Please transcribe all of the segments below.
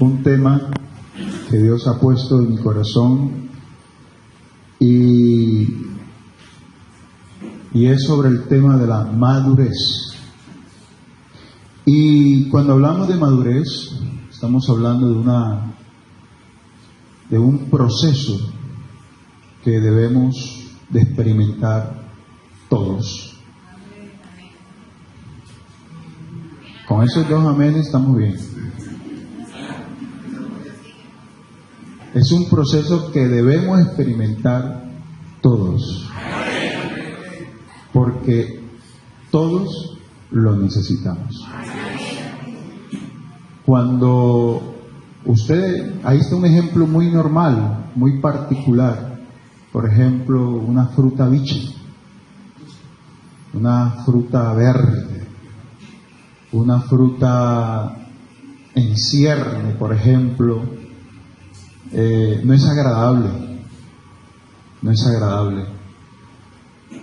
un tema que Dios ha puesto en mi corazón y es sobre el tema de la madurez. Y cuando hablamos de madurez, estamos hablando de un proceso que debemos de experimentar todos. Con esos dos amenes estamos bien. Es un proceso que debemos experimentar todos, porque todos lo necesitamos. Cuando ahí está un ejemplo muy normal, muy particular. Por ejemplo, una fruta biche, una fruta verde, una fruta en cierne, por ejemplo, no es agradable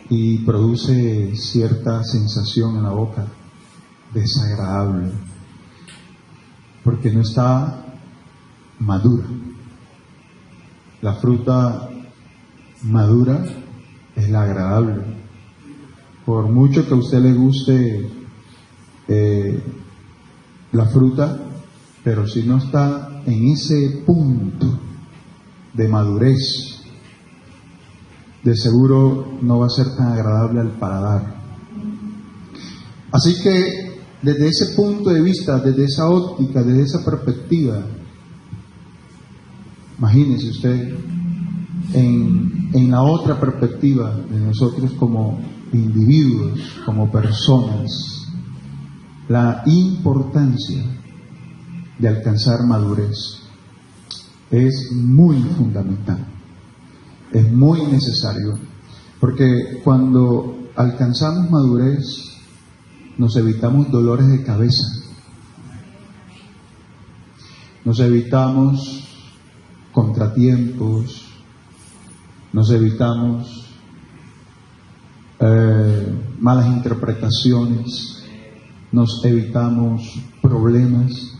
y produce cierta sensación en la boca, desagradable, porque no está madura. La fruta madura es la agradable. Por mucho que a usted le guste la fruta, pero si no está en ese punto de madurez, de seguro no va a ser tan agradable al paladar. Así que desde ese punto de vista, desde esa óptica, desde esa perspectiva, imagínese usted en la otra perspectiva de nosotros como individuos, como personas, la importancia de alcanzar madurez es muy fundamental, es muy necesario, porque cuando alcanzamos madurez nos evitamos dolores de cabeza, nos evitamos contratiempos, nos evitamos malas interpretaciones, nos evitamos problemas,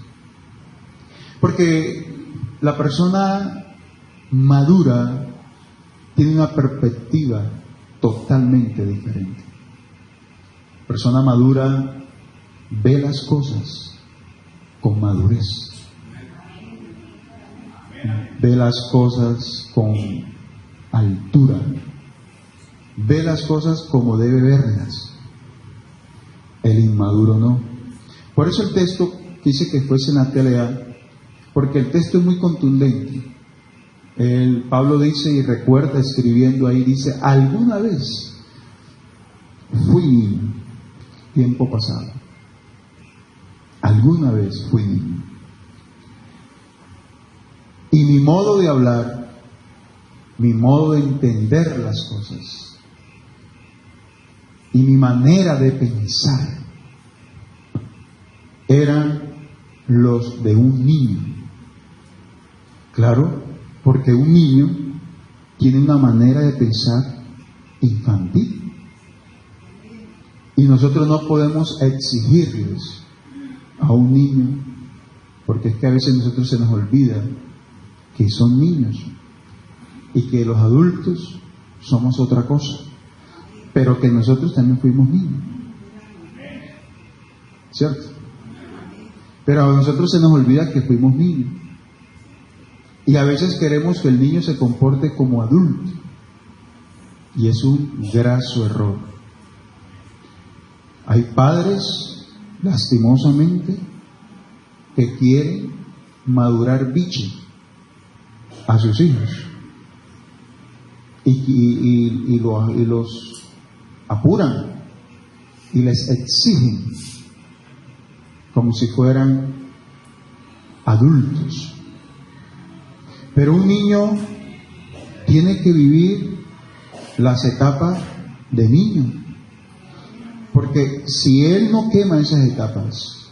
porque la persona madura tiene una perspectiva totalmente diferente. La persona madura ve las cosas con madurez, ve las cosas con altura, ve las cosas como debe verlas. El inmaduro no. Por eso el texto quise que fuese en la TLA, porque el texto es muy contundente. Pablo dice y recuerda escribiendo ahí, dice: alguna vez fui niño, tiempo pasado, alguna vez fui niño, y mi modo de hablar, mi modo de entender las cosas y mi manera de pensar eran los de un niño. Claro, porque un niño tiene una manera de pensar infantil y nosotros no podemos exigirles a un niño, porque es que a veces a nosotros se nos olvida que son niños y que los adultos somos otra cosa, pero que nosotros también fuimos niños, ¿cierto? Pero a nosotros se nos olvida que fuimos niños. Y a veces queremos que el niño se comporte como adulto. Y es un graso error. Hay padres, lastimosamente, que quieren madurar biche a sus hijos. Y los apuran y les exigen como si fueran adultos. Pero un niño tiene que vivir las etapas de niño, porque si él no quema esas etapas,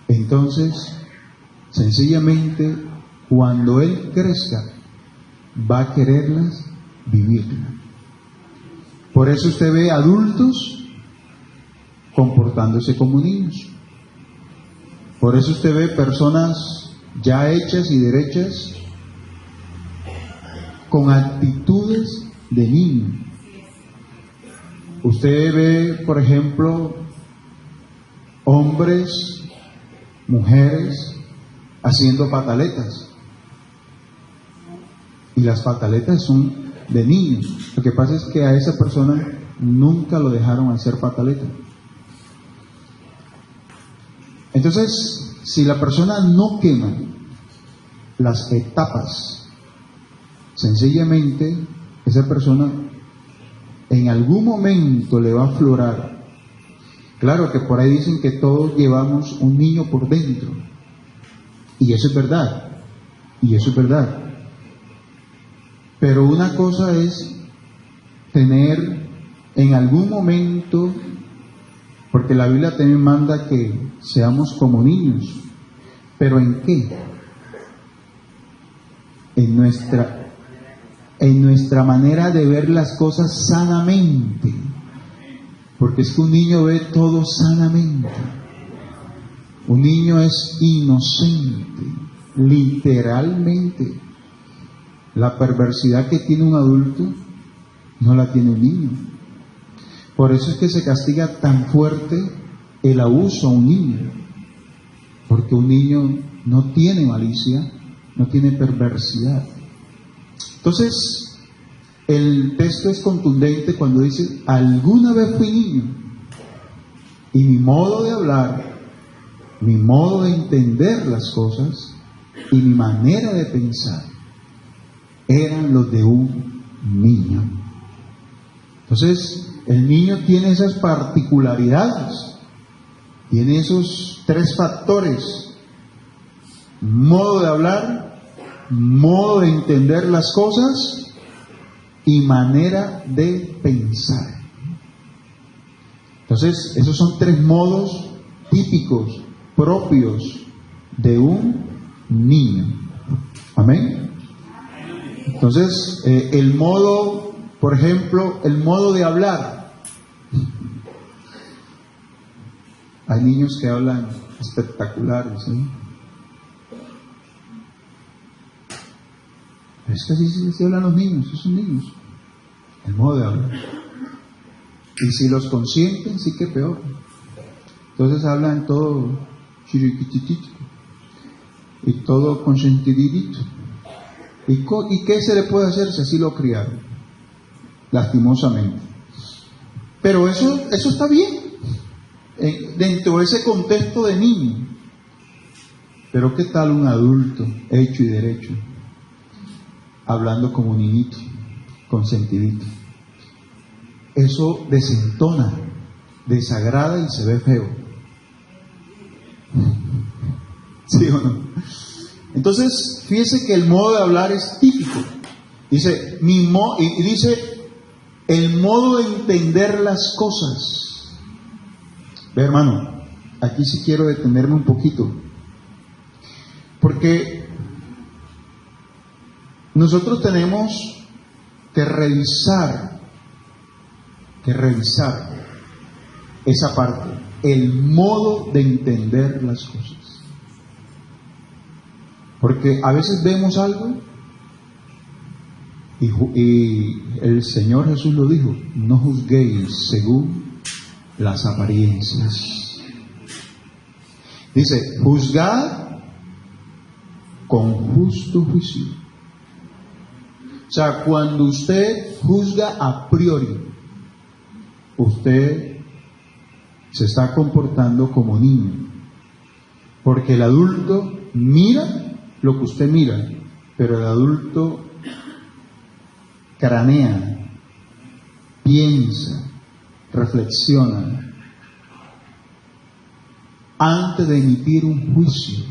entonces sencillamente cuando él crezca va a quererlas vivir. Por eso usted ve adultos comportándose como niños. Por eso usted ve personas ya hechas y derechas, con actitudes de niño. Usted ve, por ejemplo, hombres, mujeres haciendo pataletas, y las pataletas son de niños. Lo que pasa es que a esa persona nunca lo dejaron hacer pataleta. Entonces, si la persona no quema las etapas, sencillamente esa persona en algún momento le va a aflorar. Claro que por ahí dicen que todos llevamos un niño por dentro, y eso es verdad, pero una cosa es tener en algún momento, porque la Biblia también manda que seamos como niños, pero ¿en qué? En nuestra manera de ver las cosas sanamente, porque es que un niño ve todo sanamente, un niño es inocente, literalmente. La perversidad que tiene un adulto no la tiene un niño. Por eso es que se castiga tan fuerte el abuso a un niño, porque un niño no tiene malicia, no tiene perversidad. Entonces, el texto es contundente cuando dice: alguna vez fui niño, y mi modo de hablar, mi modo de entender las cosas y mi manera de pensar eran los de un niño. Entonces, el niño tiene esas particularidades, tiene esos tres factores: modo de hablar, modo de entender las cosas y manera de pensar. Entonces, esos son tres modos típicos, propios de un niño. Amén. Entonces, el modo, por ejemplo, el modo de hablar. Hay niños que hablan espectaculares, ¿sí? Es que así hablan los niños, son niños. El modo de hablar. Y si los consienten, sí que peor. Entonces hablan todo chiriquititito y todo consentidito. ¿Y qué se le puede hacer si así lo criaron? Lastimosamente. Pero eso está bien, dentro de ese contexto de niño. Pero ¿qué tal un adulto hecho y derecho, hablando como un niñito, consentidito? Eso desentona, desagrada y se ve feo. ¿Sí o no? Entonces, fíjese que el modo de hablar es típico. Dice, dice el modo de entender las cosas. Ve, hermano, aquí sí quiero detenerme un poquito, porque nosotros tenemos que revisar esa parte, el modo de entender las cosas. Porque a veces vemos algo y el Señor Jesús lo dijo: no juzguéis según las apariencias. Dice: juzgad con justo juicio. O sea, cuando usted juzga a priori, usted se está comportando como niño, porque el adulto mira lo que usted mira, pero el adulto cranea, piensa, reflexiona antes de emitir un juicio,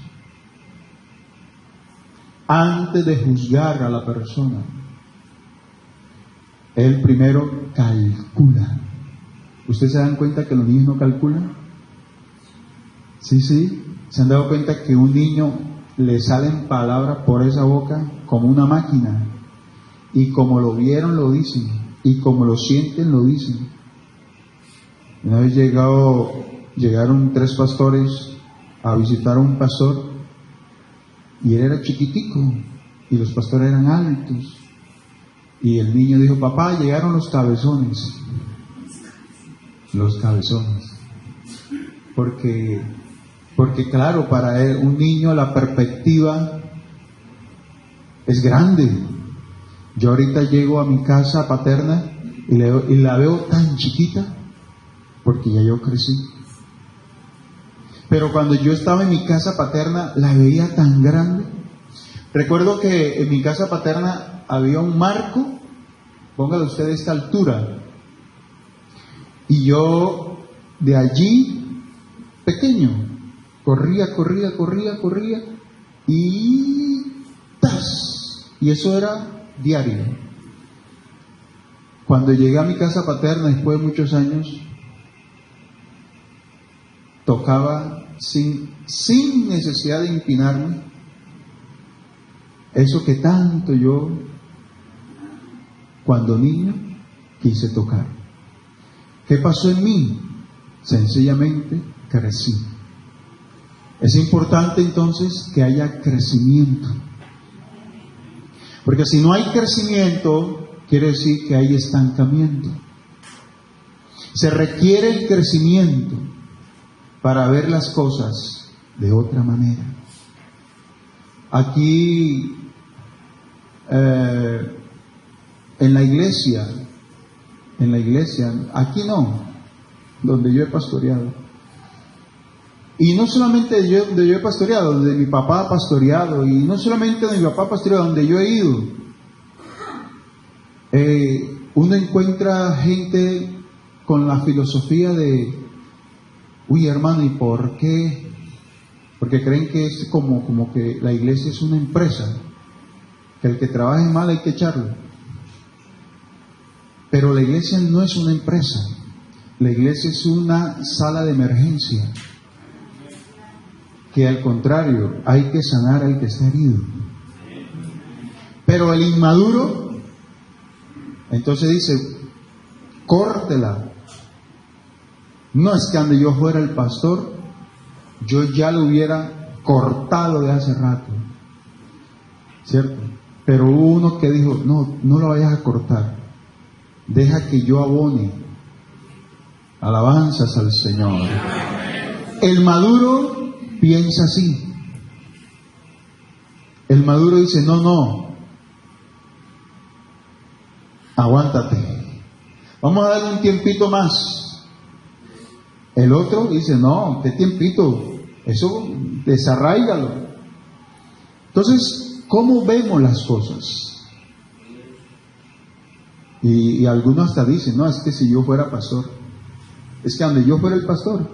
antes de juzgar a la persona. Él primero calcula. ¿Ustedes se dan cuenta que los niños no calculan? Sí, ¿se han dado cuenta que un niño le salen palabras por esa boca como una máquina? Y como lo vieron lo dicen, y como lo sienten lo dicen. Una vez llegaron 3 pastores a visitar a un pastor, Y él era chiquitico, y los pastores eran altos. Y el niño dijo: papá, llegaron los cabezones. Los cabezones. Porque claro, para él, un niño, la perspectiva es grande. Yo ahorita llego a mi casa paterna y la veo tan chiquita, porque ya yo crecí. Pero cuando yo estaba en mi casa paterna, la veía tan grande. Recuerdo que en mi casa paterna había un marco, póngale usted de esta altura, y yo de allí, pequeño, corría, y ¡tas! Y eso era diario. Cuando llegué a mi casa paterna, después de muchos años, tocaba sin necesidad de inclinarme eso que tanto yo, cuando niño, quise tocar. ¿Qué pasó en mí? Sencillamente crecí. Es importante entonces que haya crecimiento, porque si no hay crecimiento, quiere decir que hay estancamiento. Se requiere el crecimiento para ver las cosas de otra manera. Aquí, en la iglesia, aquí no, donde yo he pastoreado. Y no solamente donde yo he pastoreado, donde mi papá ha pastoreado, y no solamente donde mi papá ha pastoreado, donde yo he ido. Uno encuentra gente con la filosofía de: uy, hermano, ¿y por qué? Porque creen que es como que la iglesia es una empresa, que el que trabaje mal hay que echarlo. Pero la iglesia no es una empresa, la iglesia es una sala de emergencia, que al contrario, hay que sanar al que está herido. Pero el inmaduro, entonces dice: córtela. No es que donde yo fuera el pastor, yo ya lo hubiera cortado de hace rato, ¿cierto? Pero hubo uno que dijo: no lo vayas a cortar, deja que yo abone. Alabanzas al Señor. El maduro piensa así. El maduro dice: no, aguántate, vamos a darle un tiempito más. El otro dice: no, qué tiempito, eso desarráigalo. Entonces, ¿cómo vemos las cosas? Y algunos hasta dicen: no, es que si yo fuera pastor, es que donde yo fuera el pastor,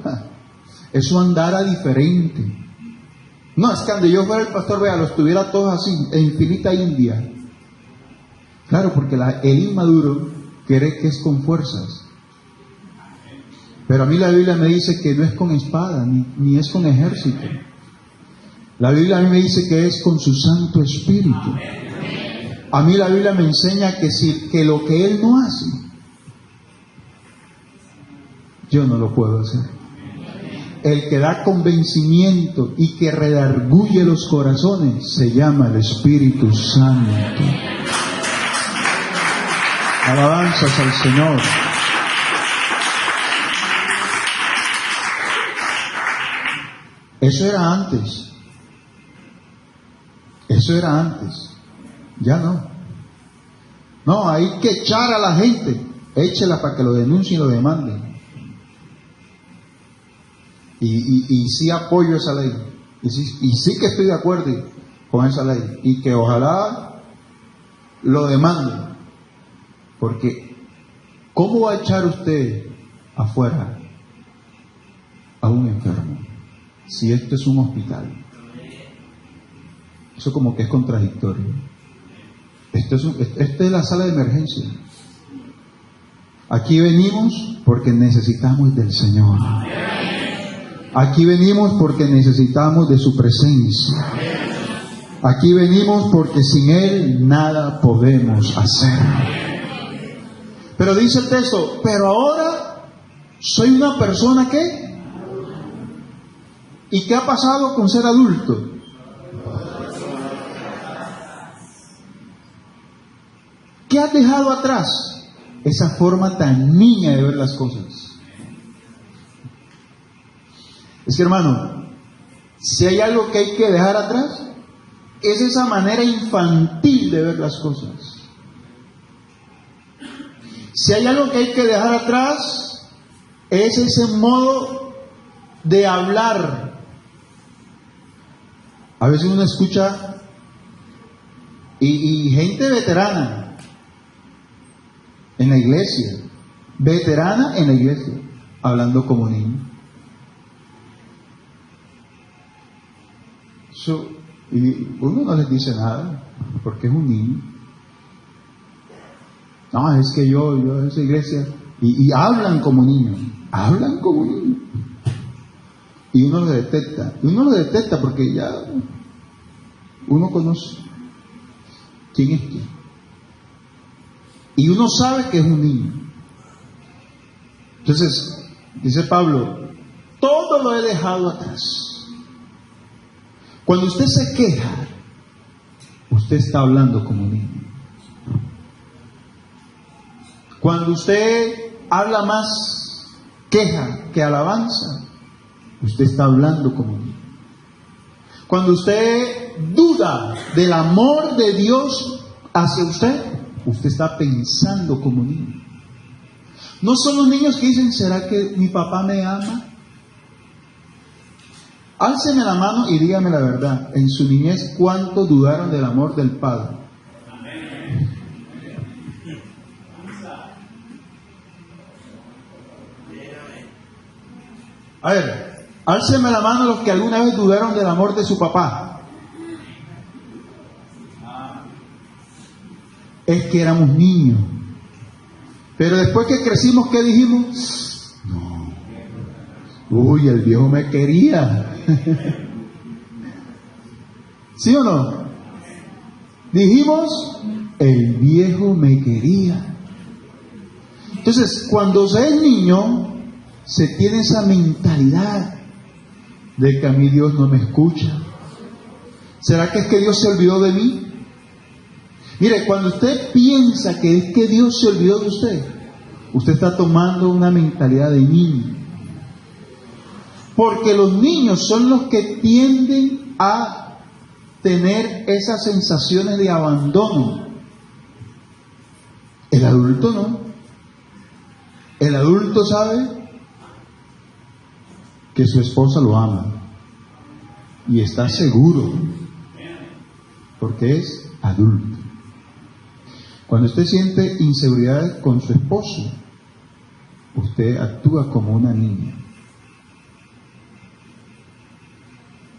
eso andara diferente. No, es que donde yo fuera el pastor, vea, los tuviera todos así, en infinita India. Claro, porque el inmaduro cree que es con fuerzas. Pero a mí la Biblia me dice que no es con espada, ni es con ejército. La Biblia a mí me dice que es con su Santo Espíritu. A mí la Biblia me enseña que lo que Él no hace, yo no lo puedo hacer. El que da convencimiento y que redarguye los corazones se llama el Espíritu Santo. Alabanzas al Señor. Eso era antes. Ya no. No, hay que echar a la gente. Échela para que lo denuncien y lo demanden. Y sí apoyo esa ley. Y sí que estoy de acuerdo con esa ley. Y que ojalá lo demanden. Porque ¿cómo va a echar usted afuera a un enfermo si esto es un hospital? Eso como que es contradictorio. Esta es la sala de emergencia. Aquí venimos porque necesitamos del Señor. Aquí venimos porque necesitamos de su presencia. Aquí venimos porque sin Él nada podemos hacer. Pero dice el texto: pero ahora soy una persona que... ¿Y qué ha pasado con ser adulto? ¿qué has dejado atrás? Esa forma tan niña de ver las cosas. Es que, hermano, si hay algo que hay que dejar atrás, es esa manera infantil de ver las cosas. Si hay algo que hay que dejar atrás, es ese modo de hablar. A veces uno escucha y gente veterana en la iglesia, hablando como niño. Y uno no les dice nada, porque es un niño. No, es que yo en esa iglesia, y hablan como niños, y uno lo detecta, porque ya uno conoce quién es quién, y uno sabe que es un niño. Entonces, dice Pablo, todo lo he dejado atrás. Cuando usted se queja, usted está hablando como niño. Cuando usted habla más queja que alabanza, usted está hablando como niño. Cuando usted duda del amor de Dios hacia usted, usted está pensando como niño. No son los niños que dicen, ¿será que mi papá me ama? Álceme la mano y dígame la verdad. En su niñez, ¿cuánto dudaron del amor del Padre? A ver, álceme la mano los que alguna vez dudaron del amor de su papá. Es que éramos niños. Pero después que crecimos, ¿qué dijimos? No. Uy, el viejo me quería. ¿Sí o no? Dijimos, el viejo me quería. Entonces, cuando se es niño, se tiene esa mentalidad de que a mí Dios no me escucha. ¿Será que es que Dios se olvidó de mí? Mire, cuando usted piensa que es que Dios se olvidó de usted, usted está tomando una mentalidad de niño. Porque los niños son los que tienden a tener esas sensaciones de abandono. El adulto no. El adulto sabe que su esposa lo ama y está seguro porque es adulto. Cuando usted siente inseguridad con su esposo, usted actúa como una niña.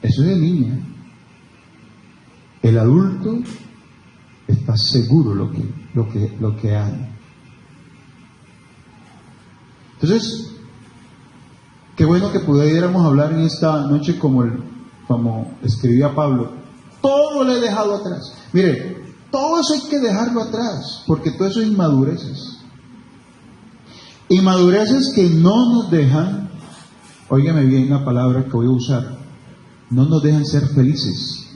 Eso es de niña. El adulto está seguro lo que hay. Entonces, qué bueno que pudiéramos hablar en esta noche como escribía Pablo. Todo lo he dejado atrás. Mire, todo eso hay que dejarlo atrás, porque todo eso es inmadureces. Inmadureces que no nos dejan, óigame bien la palabra que voy a usar, no nos dejan ser felices.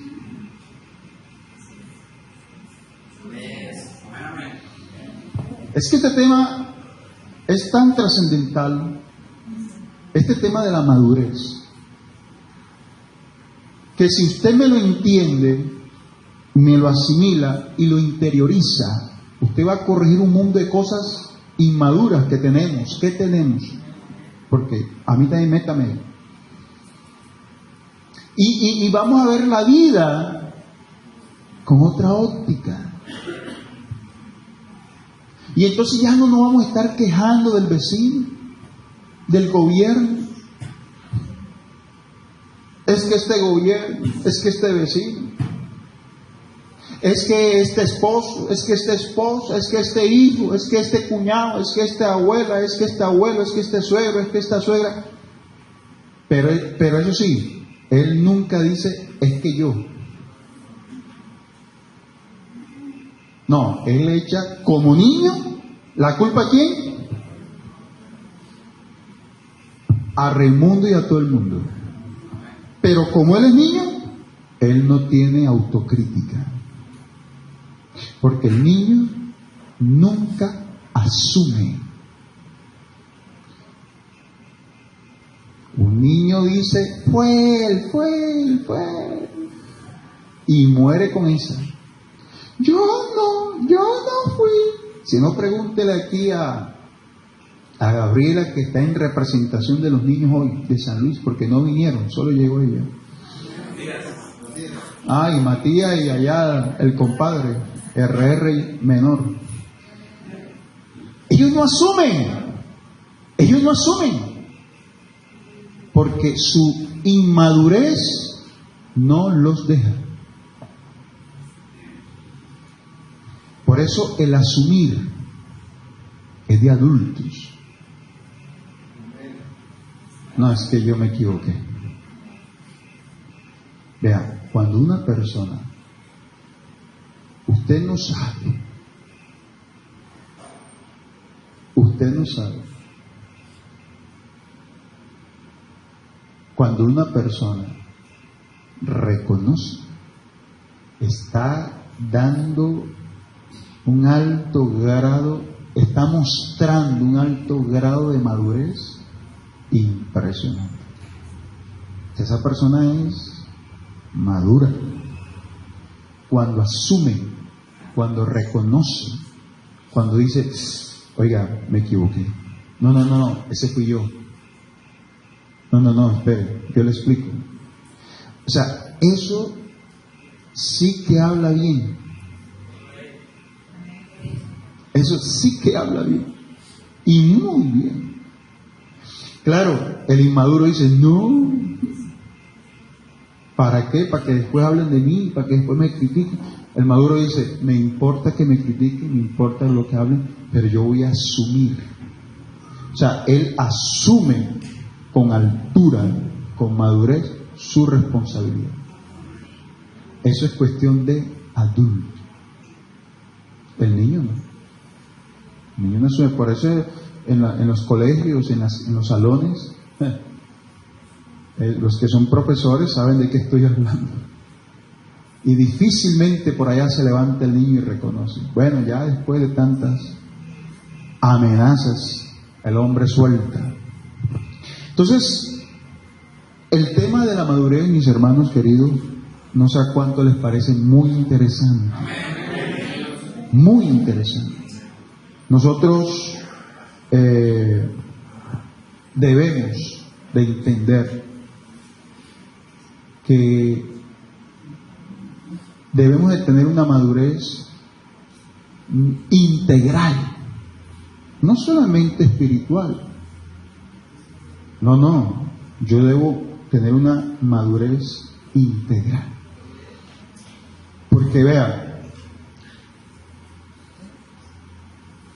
Es que este tema es tan trascendental, este tema de la madurez, que si usted me lo entiende, me lo asimila y lo interioriza, usted va a corregir un mundo de cosas inmaduras que tenemos. ¿Qué tenemos? Porque a mí también métame. Y vamos a ver la vida con otra óptica. Y entonces ya no nos vamos a estar quejando del vecino, del gobierno. Es que este gobierno, es que este vecino, es que este esposo, es que esta esposa, es que este hijo, es que este cuñado, es que esta abuela, es que este abuelo, es que este suegro, es que esta suegra. Pero eso sí, él nunca dice, es que yo. No, él le echa como niño la culpa a quién? A Raimundo y a todo el mundo. Pero como él es niño, él no tiene autocrítica. Porque el niño nunca asume. Un niño dice, fue él, y muere con esa. Yo no fui. Si no, pregúntele aquí a Gabriela, que está en representación de los niños hoy de San Luis, porque no vinieron, solo llegó ella. Y Matías y allá el compadre, RR menor. Ellos no asumen, porque su inmadurez no los deja. Por eso el asumir es de adultos. No, es que yo me equivoqué. Vea, cuando una persona, usted no sabe, cuando una persona reconoce, está dando un alto grado, está mostrando un alto grado de madurez impresionante. Esa persona es madura. Cuando asume, cuando reconoce, cuando dice, oiga, me equivoqué. No, ese fui yo. No, espere, yo le explico. O sea, eso sí que habla bien. Eso sí que habla bien. Y muy bien. Claro, el inmaduro dice, no. ¿Para qué? Para que después hablen de mí, para que después me critiquen. El maduro dice, me importa que me critiquen, me importa lo que hablen, pero yo voy a asumir. O sea, él asume con altura, con madurez, su responsabilidad. Eso es cuestión de adulto. El niño no. El niño no asume. Por eso en los colegios, en los salones, los que son profesores saben de qué estoy hablando. Y difícilmente por allá se levanta el niño y reconoce. Bueno, ya después de tantas amenazas, el hombre suelta. Entonces, el tema de la madurez, mis hermanos queridos, no sé a cuánto les parece muy interesante. Muy interesante. Nosotros debemos de entender que debemos de tener una madurez integral, no solamente espiritual. No, yo debo tener una madurez integral. Porque vea,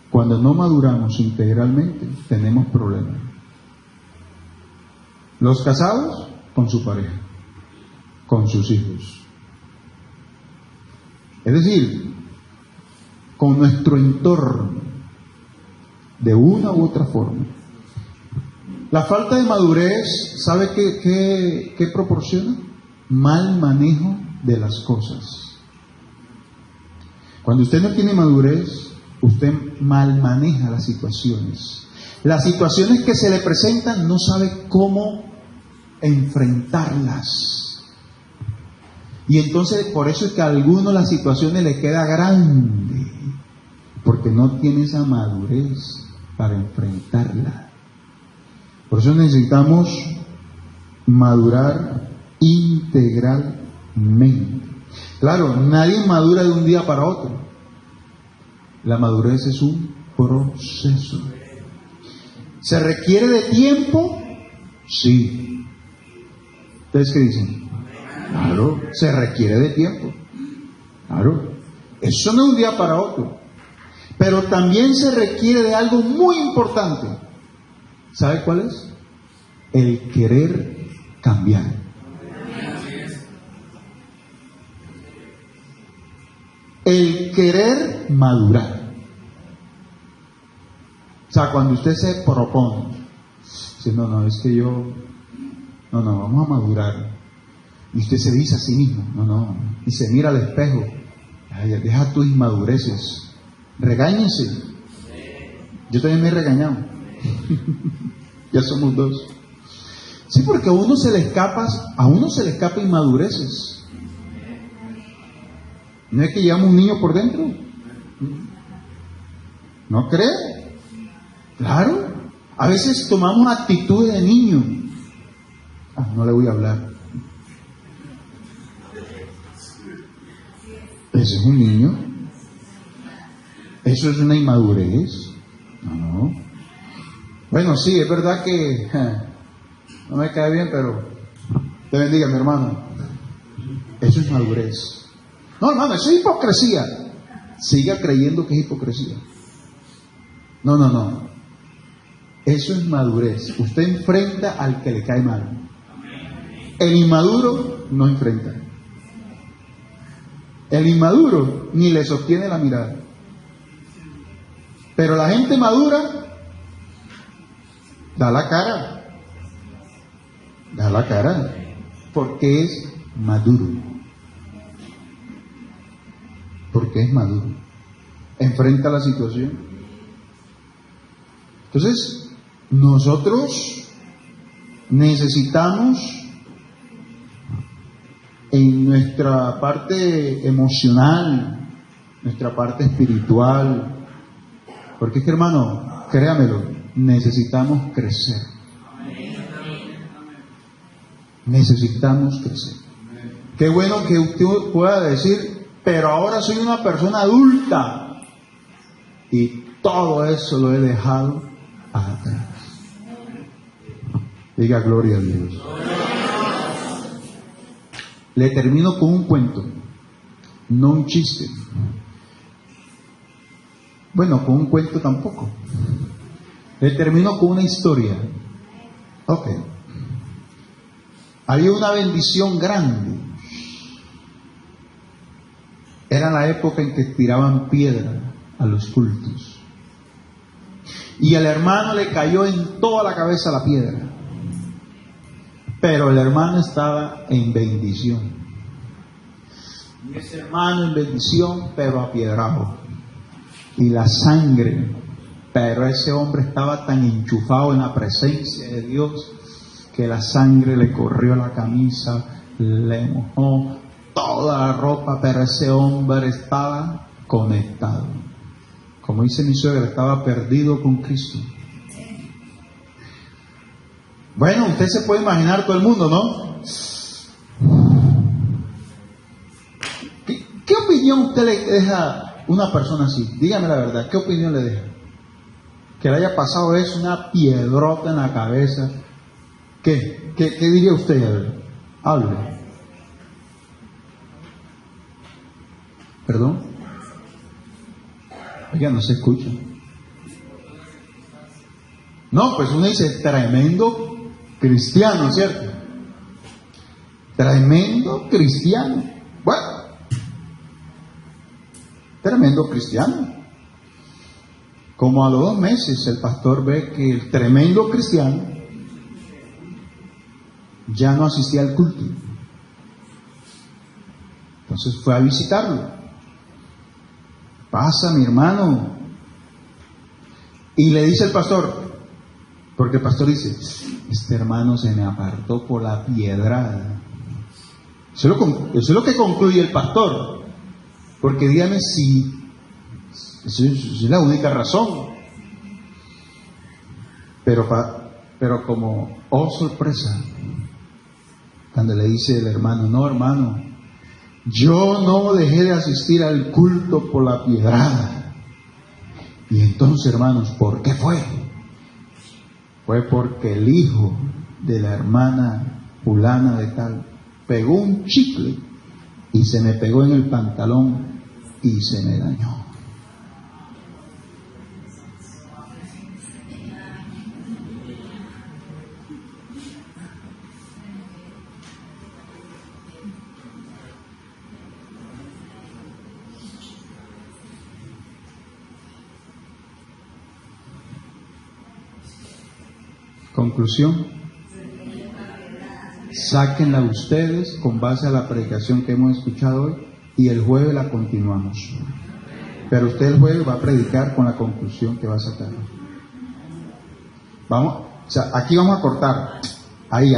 cuando no maduramos integralmente, tenemos problemas. Los casados con su pareja, con sus hijos. Es decir, con nuestro entorno, de una u otra forma. La falta de madurez, ¿sabe qué proporciona? Mal manejo de las cosas. Cuando usted no tiene madurez, usted mal maneja las situaciones. Las situaciones que se le presentan no sabe cómo enfrentarlas. Y entonces por eso es que a algunos las situaciones le queda grande, porque no tiene esa madurez para enfrentarla. Por eso necesitamos madurar integralmente. Claro, nadie madura de un día para otro. La madurez es un proceso. ¿Se requiere de tiempo? Sí. ¿Ustedes qué dicen? Claro, se requiere de tiempo. Claro. Eso no es un día para otro. Pero también se requiere de algo muy importante. ¿Sabe cuál es? El querer cambiar. El querer madurar. O sea, cuando usted se propone, dice, no, es que yo, vamos a madurar. Y usted se dice a sí mismo, y se mira al espejo, deja tus inmadureces, Regáñese. Yo también me he regañado. Ya somos dos. Sí, porque a uno se le escapa inmadureces. ¿No es que llevamos un niño por dentro? ¿No cree? Claro. A veces tomamos actitudes de niño. No le voy a hablar. Ese es un niño. Eso es una inmadurez. No. Bueno, sí, es verdad que no me cae bien, pero te bendiga, mi hermano. Eso es madurez. No, hermano, eso es hipocresía. Siga creyendo que es hipocresía. No. Eso es madurez. Usted enfrenta al que le cae mal. El inmaduro no enfrenta. El inmaduro ni le sostiene la mirada. Pero la gente madura da la cara. Da la cara. Porque es maduro. Porque es maduro. Enfrenta la situación. Entonces, nosotros necesitamos en nuestra parte emocional, nuestra parte espiritual, porque es que, hermano, créamelo, necesitamos crecer. Necesitamos crecer. Qué bueno que usted pueda decir, pero ahora soy una persona adulta y todo eso lo he dejado atrás. Diga gloria a Dios. Le termino con un cuento, no un chiste. Bueno, con un cuento tampoco. Le termino con una historia. Ok. Había una bendición grande. Era la época en que tiraban piedra a los cultos. Y al hermano le cayó en toda la cabeza la piedra. Pero el hermano estaba en bendición. Y ese hermano en bendición, pero apiedrado. Y la sangre, pero ese hombre estaba tan enchufado en la presencia de Dios que la sangre le corrió la camisa, le mojó toda la ropa, pero ese hombre estaba conectado. Como dice mi suegra, estaba perdido con Cristo. Bueno, usted se puede imaginar todo el mundo, ¿no? ¿Qué opinión usted le deja a una persona así? Dígame la verdad, ¿qué opinión le deja? Que le haya pasado eso, una piedrota en la cabeza. ¿Qué diría usted? A ver, hable. ¿Perdón? Oiga, no se escucha. No, pues uno dice, tremendo cristiano, ¿cierto? Tremendo cristiano. Bueno, tremendo cristiano. Como a los 2 meses el pastor ve que el tremendo cristiano ya no asistía al culto. Entonces fue a visitarlo. Pasa, mi hermano. Y le dice el pastor, porque el pastor dice, este hermano se me apartó por la piedrada. Eso es lo que concluye el pastor. Porque dígame si esa es la única razón. Pero como, oh sorpresa, cuando le dice el hermano, no hermano, yo no dejé de asistir al culto por la piedrada. Y entonces, hermanos, ¿por qué fue? Fue porque el hijo de la hermana fulana de tal pegó un chicle y se me pegó en el pantalón y se me dañó. Conclusión, sáquenla ustedes con base a la predicación que hemos escuchado hoy y el jueves la continuamos. Pero usted el jueves va a predicar con la conclusión que va a sacar. Vamos, o sea, aquí vamos a cortar. Ahí.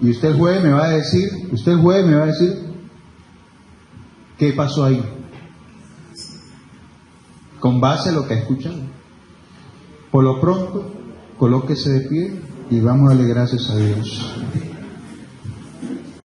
Y usted el jueves me va a decir, ¿qué pasó ahí? Con base a lo que ha escuchado. Por lo pronto, colóquese de pie y vamos a darle gracias a Dios.